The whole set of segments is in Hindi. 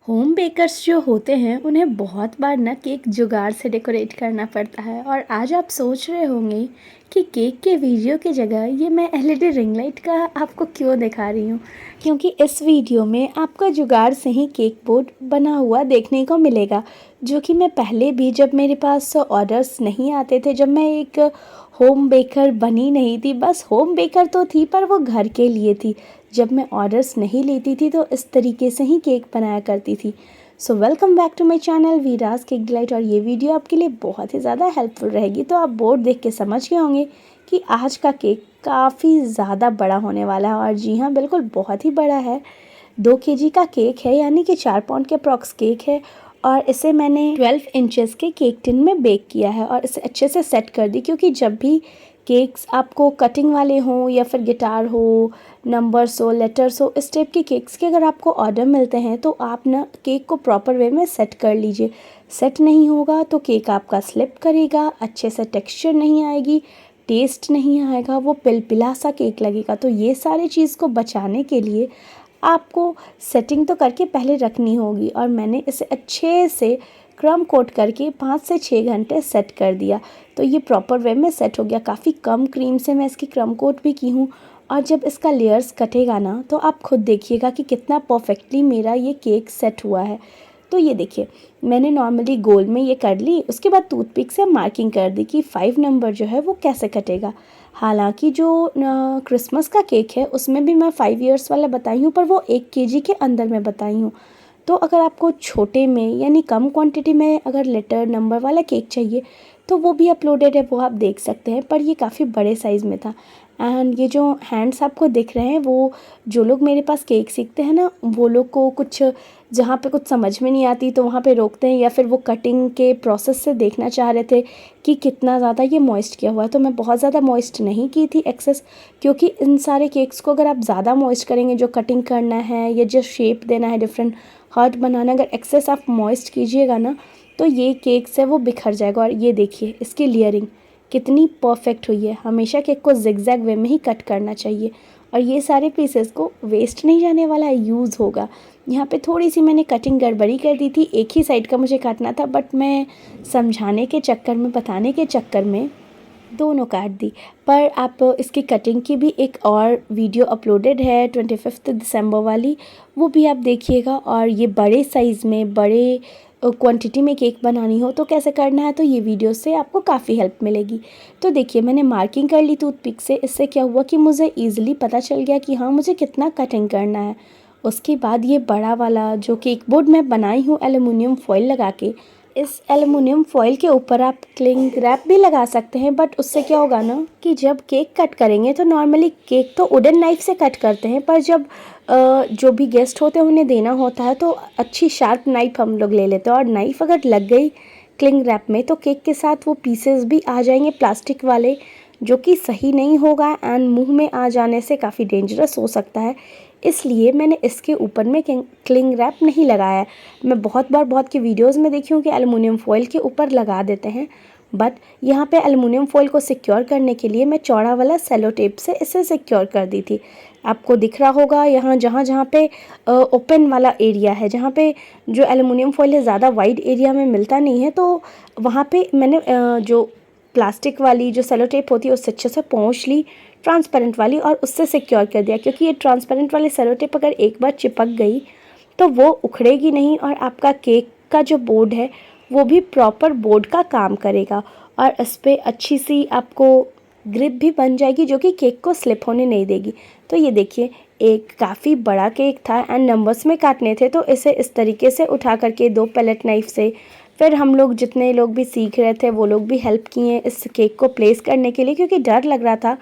होम बेकर्स जो होते हैं उन्हें बहुत बार ना केक जुगाड़ से डेकोरेट करना पड़ता है। और आज आप सोच रहे होंगे कि केक के वीडियो की जगह ये मैं एलईडी रिंग लाइट का आपको क्यों दिखा रही हूँ, क्योंकि इस वीडियो में आपका जुगाड़ से ही केक बोर्ड बना हुआ देखने को मिलेगा, जो कि मैं पहले भी जब मेरे पास ऑर्डर्स नहीं आते थे, जब मैं एक होम बेकर बनी नहीं थी, बस होम बेकर तो थी पर वो घर के लिए थी। जब मैं ऑर्डर्स नहीं लेती थी तो इस तरीके से ही केक बनाया करती थी। So welcome back to my channel Viraj cake delight. और ये वीडियो आपके लिए बहुत ही ज़्यादा हेल्पफुल रहेगी। तो आप बोर्ड देख के समझ गए होंगे कि आज का केक काफ़ी ज़्यादा बड़ा होने वाला है। और जी हाँ, बिल्कुल बहुत ही बड़ा है। 2 केजी का केक है, यानी कि 4 पाउंड के अप्रॉक्स केक है। और इसे मैंने 12 इंचेस के केक टिन में बेक किया है और इसे अच्छे से सेट कर दी, क्योंकि जब भी केक्स आपको कटिंग वाले हों या फिर गिटार हो, नंबर्स हो, लेटर्स हो, इस टाइप के केक्स के अगर आपको ऑर्डर मिलते हैं तो आप ना केक को प्रॉपर वे में सेट कर लीजिए। सेट नहीं होगा तो केक आपका स्लिप करेगा, अच्छे से टेक्सचर नहीं आएगी, टेस्ट नहीं आएगा, वो पिलपिला सा केक लगेगा। तो ये सारे चीज़ को बचाने के लिए आपको सेटिंग तो करके पहले रखनी होगी। और मैंने इसे अच्छे से क्रम कोट करके 5 से 6 घंटे सेट कर दिया। तो ये प्रॉपर वे में सेट हो गया। काफ़ी कम क्रीम से मैं इसकी क्रम कोट भी की हूँ। और जब इसका लेयर्स कटेगा ना तो आप खुद देखिएगा कि कितना परफेक्टली मेरा ये केक सेट हुआ है। तो ये देखिए, मैंने नॉर्मली गोल में ये कर ली, उसके बाद टूथपिक से मार्किंग कर दी कि 5 नंबर जो है वो कैसे कटेगा। हालांकि जो क्रिसमस का केक है उसमें भी मैं 5 इयर्स वाला बताई हूँ, पर वो 1 केजी के अंदर में बताई हूँ। तो अगर आपको छोटे में यानी कम क्वांटिटी में अगर लेटर नंबर वाला केक चाहिए तो वो भी अपलोडेड है, वो आप देख सकते हैं। पर ये काफ़ी बड़े साइज़ में था। एंड ये जो हैंड्स आपको दिख रहे हैं, वो जो लोग मेरे पास केक सीखते हैं ना, वो लोग को कुछ जहाँ पे कुछ समझ में नहीं आती तो वहाँ पे रोकते हैं, या फिर वो कटिंग के प्रोसेस से देखना चाह रहे थे कि कितना ज़्यादा ये मॉइस्ट किया हुआ है। तो मैं बहुत ज़्यादा मॉइस्ट नहीं की थी एक्सेस, क्योंकि इन सारे केक्स को अगर आप ज़्यादा मॉइस्ट करेंगे, जो कटिंग करना है या जो शेप देना है, डिफरेंट हार्ट बनाना, अगर एक्सेस आप मॉइस्ट कीजिएगा ना तो ये केक्स है वो बिखर जाएगा। और ये देखिए इसकी लेयरिंग कितनी परफेक्ट हुई है। हमेशा केक को जिगजैग वे में ही कट करना चाहिए। और ये सारे पीसेस को वेस्ट नहीं जाने वाला है, यूज़ होगा। यहाँ पे थोड़ी सी मैंने कटिंग गड़बड़ी कर दी थी, एक ही साइड का मुझे काटना था, बट मैं समझाने के चक्कर में, बताने के चक्कर में दोनों काट दी। पर आप इसकी कटिंग की भी एक और वीडियो अपलोडेड है 25 दिसंबर वाली, वो भी आप देखिएगा। और ये बड़े साइज़ में, बड़े क्वांटिटी में केक बनानी हो तो कैसे करना है, तो ये वीडियो से आपको काफ़ी हेल्प मिलेगी। तो देखिए, मैंने मार्किंग कर ली टूथपिक से। इससे क्या हुआ कि मुझे ईज़िली पता चल गया कि हाँ, मुझे कितना कटिंग करना है। उसके बाद ये बड़ा वाला जो केक बोर्ड मैं बनाई हूँ एल्युमिनियम फॉइल लगा के, इस एल्युमिनियम फॉइल के ऊपर आप क्लिंग रैप भी लगा सकते हैं। बट उससे क्या होगा ना कि जब केक कट करेंगे तो नॉर्मली केक तो वुडन नाइफ से कट करते हैं, पर जब जो भी गेस्ट होते हैं उन्हें देना होता है तो अच्छी शार्प नाइफ हम लोग ले लेते हैं। और नाइफ अगर लग गई क्लिंग रैप में तो केक के साथ वो पीसेस भी आ जाएंगे प्लास्टिक वाले, जो कि सही नहीं होगा एंड मुंह में आ जाने से काफ़ी डेंजरस हो सकता है। इसलिए मैंने इसके ऊपर में क्लिंग रैप नहीं लगाया है। मैं बहुत बार बहुत की वीडियोस में देखी हूँ कि एल्युमिनियम फॉइल के ऊपर लगा देते हैं, बट यहाँ पे एल्युमिनियम फॉइल को सिक्योर करने के लिए मैं चौड़ा वाला सेलो टेप से इसे सिक्योर कर दी थी। आपको दिख रहा होगा यहाँ जहाँ जहाँ पे ओपन वाला एरिया है, जहाँ पे जो एल्युमिनियम फॉइल है ज़्यादा वाइड एरिया में मिलता नहीं है, तो वहाँ पे मैंने जो प्लास्टिक वाली जो सेलो टेप होती है उससे अच्छे से पोंछ ली, ट्रांसपेरेंट वाली, और उससे सिक्योर कर दिया। क्योंकि ये ट्रांसपेरेंट वाली सेलो टेप अगर एक बार चिपक गई तो वो उखड़ेगी नहीं, और आपका केक का जो बोर्ड है वो भी प्रॉपर बोर्ड का काम करेगा। और इस पर अच्छी सी आपको ग्रिप भी बन जाएगी, जो कि केक को स्लिप होने नहीं देगी। तो ये देखिए, एक काफ़ी बड़ा केक था एंड नंबर्स में काटने थे, तो इसे इस तरीके से उठा करके 2 पैलेट नाइफ से, फिर हम लोग जितने लोग भी सीख रहे थे वो लोग भी हेल्प किए इस केक को प्लेस करने के लिए, क्योंकि डर लग रहा था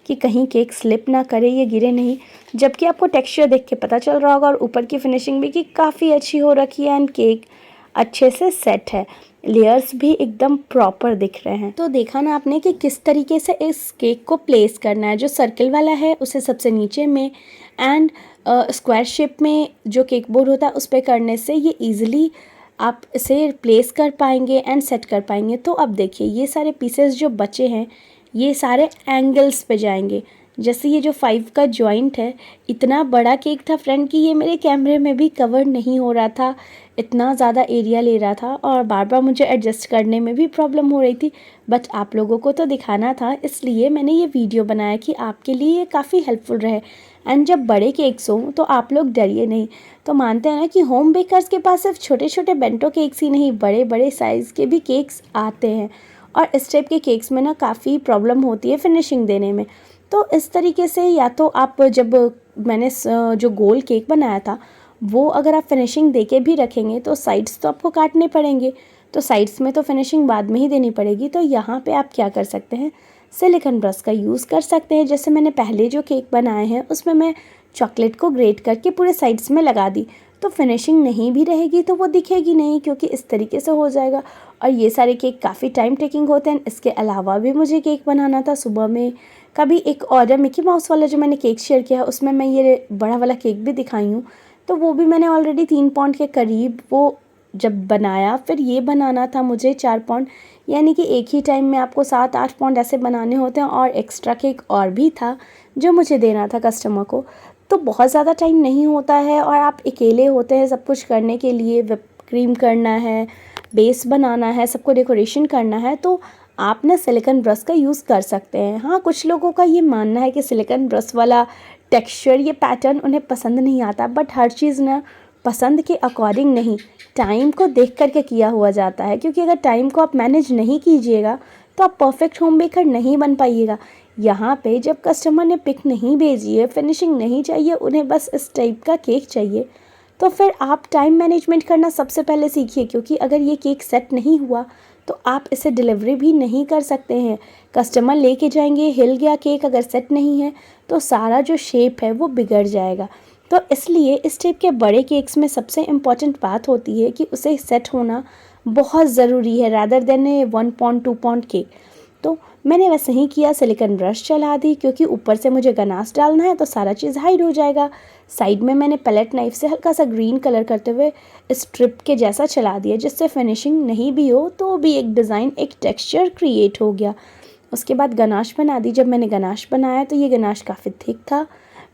कि कहीं केक स्लिप ना करे, ये गिरे नहीं। जबकि आपको टेक्सचर देख के पता चल रहा होगा, और ऊपर की फिनिशिंग भी कि काफ़ी अच्छी हो रखी है एंड केक अच्छे से सेट है। लेयर्स भी एकदम प्रॉपर दिख रहे हैं। तो देखा ना आपने कि किस तरीके से इस केक को प्लेस करना है। जो सर्कल वाला है उसे सबसे नीचे में, एंड स्क्वायर शेप में जो केक बोर्ड होता है उस पर करने से ये ईजिली आप इसे प्लेस कर पाएंगे एंड सेट कर पाएंगे। तो अब देखिए, ये सारे पीसेस जो बचे हैं ये सारे एंगल्स पे जाएंगे, जैसे ये जो 5 का जॉइंट है, इतना बड़ा केक था फ्रेंड कि ये मेरे कैमरे में भी कवर नहीं हो रहा था, इतना ज़्यादा एरिया ले रहा था और बार बार मुझे एडजस्ट करने में भी प्रॉब्लम हो रही थी। बट आप लोगों को तो दिखाना था, इसलिए मैंने ये वीडियो बनाया कि आपके लिए ये काफ़ी हेल्पफुल रहे। एंड जब बड़े केक्स हों तो आप लोग डरिए नहीं। तो मानते हैं ना कि होम बेकर्स के पास सिर्फ छोटे छोटे बेंटो केक्स ही नहीं, बड़े बड़े साइज़ के भी केक्स आते हैं और इस टाइप के केक्स में ना काफ़ी प्रॉब्लम होती है फिनिशिंग देने में। तो इस तरीके से या तो आप जब मैंने जो गोल केक बनाया था वो अगर आप फिनिशिंग देके भी रखेंगे तो साइड्स तो आपको काटने पड़ेंगे, तो साइड्स में तो फिनिशिंग बाद में ही देनी पड़ेगी। तो यहाँ पे आप क्या कर सकते हैं, सिलिकॉन ब्रश का यूज़ कर सकते हैं। जैसे मैंने पहले जो केक बनाए हैं उसमें मैं चॉकलेट को ग्रेट करके पूरे साइड्स में लगा दी, तो फिनिशिंग नहीं भी रहेगी तो वो दिखेगी नहीं, क्योंकि इस तरीके से हो जाएगा। और ये सारे केक काफ़ी टाइम टेकिंग होते हैं। इसके अलावा भी मुझे केक बनाना था सुबह में। कभी एक और मिकी माउस वाला जो मैंने केक शेयर किया उसमें मैं ये बड़ा वाला केक भी दिखाई हूँ, तो वो भी मैंने ऑलरेडी 3 पाउंड के करीब वो जब बनाया। फिर ये बनाना था मुझे 4 पाउंड, यानी कि एक ही टाइम में आपको 7-8 पाउंड ऐसे बनाने होते हैं। और एक्स्ट्रा केक और भी था जो मुझे देना था कस्टमर को। तो बहुत ज़्यादा टाइम नहीं होता है और आप अकेले होते हैं सब कुछ करने के लिए। व्हिप क्रीम करना है, बेस बनाना है, सबको डेकोरेशन करना है, तो आप ना सिलिकॉन ब्रश का यूज़ कर सकते हैं। हाँ, कुछ लोगों का ये मानना है कि सिलिकॉन ब्रश वाला टेक्सचर, ये पैटर्न उन्हें पसंद नहीं आता, बट हर चीज़ ना पसंद के अकॉर्डिंग नहीं, टाइम को देख करके किया हुआ जाता है। क्योंकि अगर टाइम को आप मैनेज नहीं कीजिएगा तो आप परफेक्ट होम बेकर नहीं बन पाइएगा। यहाँ पे जब कस्टमर ने पिक नहीं भेजी है, फिनिशिंग नहीं चाहिए, उन्हें बस इस टाइप का केक चाहिए, तो फिर आप टाइम मैनेजमेंट करना सबसे पहले सीखिए। क्योंकि अगर ये केक सेट नहीं हुआ तो आप इसे डिलीवरी भी नहीं कर सकते हैं। कस्टमर लेके जाएंगे, हिल गया केक, अगर सेट नहीं है तो सारा जो शेप है वो बिगड़ जाएगा। तो इसलिए इस टाइप के बड़े केक्स में सबसे इम्पॉर्टेंट बात होती है कि उसे सेट होना बहुत ज़रूरी है, rather than 1 pound 2 pound cake. तो मैंने वैसे ही किया, सिलिकॉन ब्रश चला दी, क्योंकि ऊपर से मुझे गनाश डालना है तो सारा चीज़ हाइड हो जाएगा। साइड में मैंने पैलेट नाइफ से हल्का सा ग्रीन कलर करते हुए स्ट्रिप के जैसा चला दिया, जिससे फिनिशिंग नहीं भी हो तो भी एक डिज़ाइन, एक टेक्सचर क्रिएट हो गया। उसके बाद गनाश बना दी। जब मैंने गनाश बनाया तो ये गनाश काफ़ी थिक था।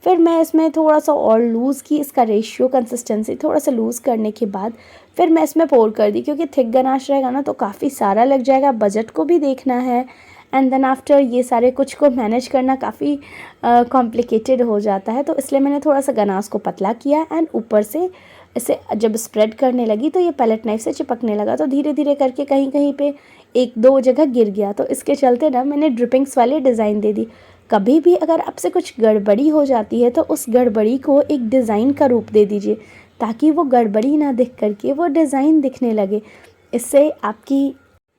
फिर मैं इसमें थोड़ा सा और लूज़ की, इसका रेशियो कंसिस्टेंसी थोड़ा सा लूज़ करने के बाद फिर मैं इसमें पोर कर दी। क्योंकि थिक गनाश रहेगा ना तो काफ़ी सारा लग जाएगा, बजट को भी देखना है। एंड देन आफ्टर ये सारे कुछ को मैनेज करना काफ़ी कॉम्प्लिकेटेड हो जाता है, तो इसलिए मैंने थोड़ा सा गनाश को पतला किया। एंड ऊपर से इसे जब स्प्रेड करने लगी तो ये पैलेट नाइफ से चिपकने लगा, तो धीरे धीरे करके कहीं कहीं पे 1-2 जगह गिर गया। तो इसके चलते ना मैंने ड्रिपिंग्स वाले डिज़ाइन दे दी। कभी भी अगर आपसे कुछ गड़बड़ी हो जाती है तो उस गड़बड़ी को एक डिज़ाइन का रूप दे दीजिए, ताकि वो गड़बड़ी ना दिख करके वो डिज़ाइन दिखने लगे। इससे आपकी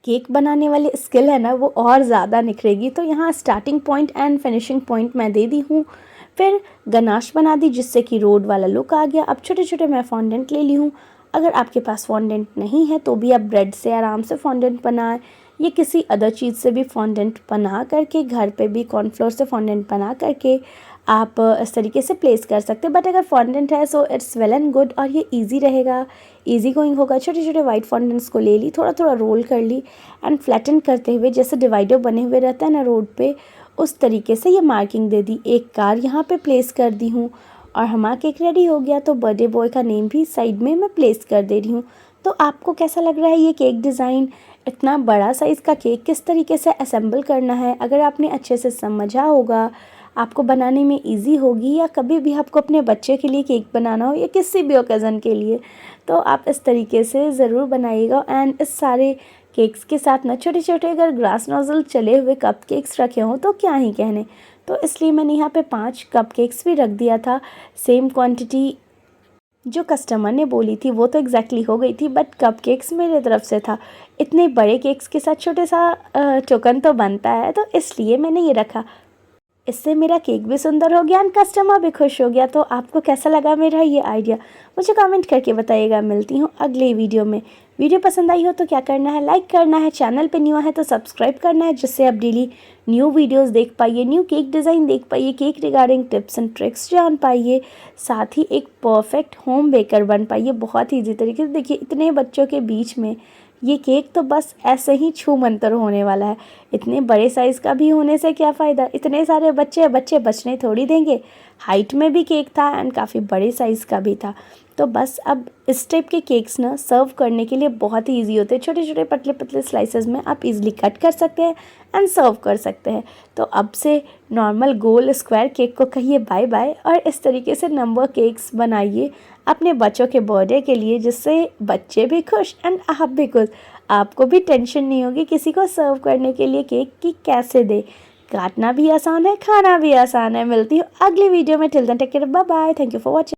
केक बनाने वाली स्किल है ना वो और ज़्यादा निखरेगी। तो यहाँ starting point and finishing point मैं दे दी हूँ। फिर गनाश बना दी जिससे कि रोड वाला लुक आ गया। अब छोटे छोटे मैं फॉन्डेंट ले ली हूँ। अगर आपके पास फॉन्डेंट नहीं है तो भी आप ब्रेड से आराम से फॉन्डेंट बनाएं, या किसी अदर चीज़ से भी फॉन्डेंट बना करके, घर पे भी कॉर्नफ्लोर से फॉन्डेंट बना करके आप इस तरीके से प्लेस कर सकते हैं। बट अगर फॉन्डेंट है so it's well and good और ये इजी रहेगा, इजी गोइंग होगा। छोटे छोटे वाइट फॉन्डेंट्स को ले ली, थोड़ा थोड़ा रोल कर ली एंड फ्लैटन करते हुए, जैसे डिवाइडर बने हुए रहता है ना रोड पे, उस तरीके से ये मार्किंग दे दी। एक कार यहाँ पे प्लेस कर दी हूँ और हमारा केक रेडी हो गया। तो बर्थडे बॉय का नेम भी साइड में मैं प्लेस कर दे रही हूँ। तो आपको कैसा लग रहा है ये केक डिज़ाइन? इतना बड़ा साइज़ का केक किस तरीके से असेंबल करना है, अगर आपने अच्छे से समझा होगा, आपको बनाने में इजी होगी। या कभी भी आपको अपने बच्चे के लिए केक बनाना हो या किसी भी ओकेज़न के लिए, तो आप इस तरीके से ज़रूर बनाइएगा। एंड इस सारे केक्स के साथ ना छोटे छोटे अगर ग्लास नोज़ल चले हुए कप केक्स रखे हों तो क्या ही कहने। तो इसलिए मैंने यहाँ पे 5 कप केक्स भी रख दिया था। सेम क्वांटिटी जो कस्टमर ने बोली थी वो तो एग्जैक्टली हो गई थी, बट कप केक्स मेरे तरफ से था। इतने बड़े केक्स के साथ छोटे सा टोकन तो बनता है, तो इसलिए मैंने ये रखा। इससे मेरा केक भी सुंदर हो गया और कस्टमर भी खुश हो गया। तो आपको कैसा लगा मेरा ये आइडिया, मुझे कमेंट करके बताइएगा। मिलती हूँ अगले वीडियो में। वीडियो पसंद आई हो तो क्या करना है, लाइक करना है, चैनल पे न्यू है तो सब्सक्राइब करना है, जिससे आप डेली न्यू वीडियोस देख पाइए, न्यू केक डिज़ाइन देख पाइए, cake regarding tips and tricks जान पाइए, साथ ही एक परफेक्ट होम बेकर बन पाइए बहुत ही ईजी तरीके से। देखिए इतने बच्चों के बीच में ये केक तो बस ऐसे ही छू मंतर होने वाला है। इतने बड़े साइज़ का भी होने से क्या फ़ायदा, इतने सारे बच्चे बचने थोड़ी देंगे। हाइट में भी केक था एंड काफ़ी बड़े साइज़ का भी था। तो बस अब इस टाइप के केक्स ना सर्व करने के लिए बहुत ही ईजी होते हैं। छोटे छोटे पतले पतले स्लाइसेस में आप इजीली कट कर सकते हैं एंड सर्व कर सकते हैं। तो अब से नॉर्मल गोल स्क्वायर केक को कहिए बाय बाय और इस तरीके से नंबर केक्स बनाइए अपने बच्चों के बर्थडे के लिए, जिससे बच्चे भी खुश एंड आप भी खुश। आपको भी टेंशन नहीं होगी किसी को सर्व करने के लिए केक की कैसे दे। काटना भी आसान है, खाना भी आसान है। मिलती हूँ अगली वीडियो में। Till then take care, bye bye, thank you for watching.